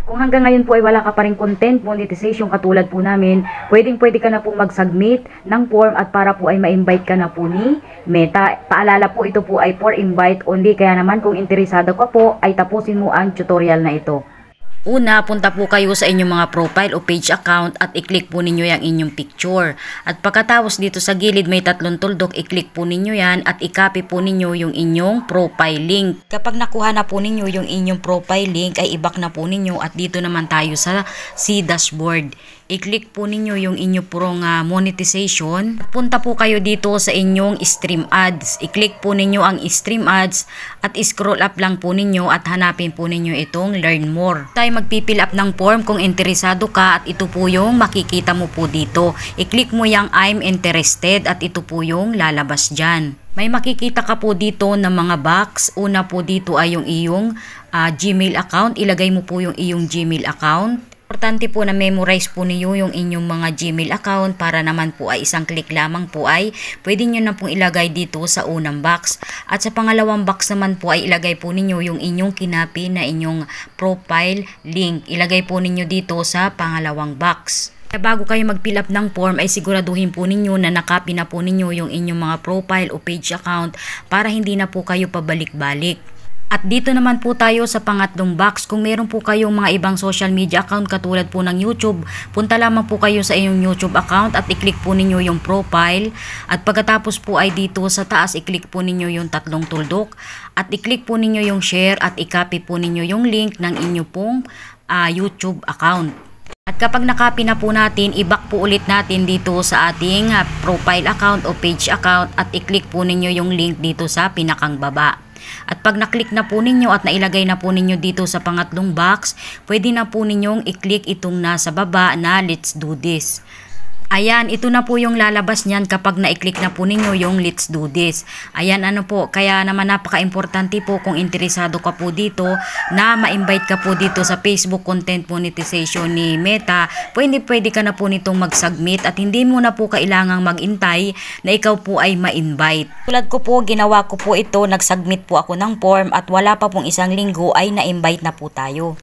Kung hanggang ngayon po ay wala ka pa rin content monetization katulad po namin, pwede ka na po mag-submit ng form at para po ay ma-invite ka na po ni Meta. Paalala po, ito po ay for invite only, kaya naman kung interesado ka po ay tapusin mo ang tutorial na ito. Una, punta po kayo sa inyong mga profile o page account at i-click po ninyo yung inyong picture. At pagkatapos dito sa gilid may tatlong tuldok, i-click po ninyo yan at i-copy po ninyo yung inyong profile link. Kapag nakuha na po ninyo yung inyong profile link ay i-back na po ninyo at dito naman tayo sa dashboard. I-click po ninyo yung inyo purong monetization. Punta po kayo dito sa inyong stream ads. I-click po ninyo ang stream ads at scroll up lang po ninyo at hanapin po ninyo itong learn more. Tayo magpipill up ng form kung interesado ka at ito po yung makikita mo po dito. I-click mo yung I'm interested at ito po yung lalabas dyan. May makikita ka po dito ng mga box. Una po dito ay yung iyong Gmail account. Ilagay mo po yung iyong Gmail account. Importante po na memorize po niyo yung inyong mga Gmail account para naman po ay isang click lamang po ay pwede nyo na pong ilagay dito sa unang box. At sa pangalawang box naman po ay ilagay po ninyo yung inyong kinapi na inyong profile link. Ilagay po ninyo dito sa pangalawang box. Kaya bago kayo mag-fill up ng form ay siguraduhin po ninyo na nakopy na po ninyo yung inyong mga profile o page account para hindi na po kayo pabalik-balik. At dito naman po tayo sa pangatlong box. Kung meron po kayong mga ibang social media account katulad po ng YouTube, punta lamang po kayo sa inyong YouTube account at i-click po ninyo yung profile. At pagkatapos po ay dito sa taas, i-click po ninyo yung tatlong tuldok. At i-click po ninyo yung share at i-copy po ninyo yung link ng inyo pong YouTube account. At kapag nakopy na po natin, i-back po ulit natin dito sa ating profile account o page account at i-click po ninyo yung link dito sa pinakang baba. At pag naklik na po ninyo at nailagay na po ninyo dito sa pangatlong box, pwede na po ninyong i-click itong nasa baba na let's do this. Ayan, ito na po yung lalabas niyan kapag na-click na po ninyo yung let's do this. Ayan, ano po, kaya naman napaka-importante po kung interesado ka po dito na ma-invite ka po dito sa Facebook content monetization ni Meta. Pwede ka na po nitong mag-submit at hindi mo na po kailangang mag-intay na ikaw po ay ma-invite. Tulad ko po, ginawa ko po ito, nag-submit po ako ng form at wala pa pong isang linggo ay na-invite na po tayo.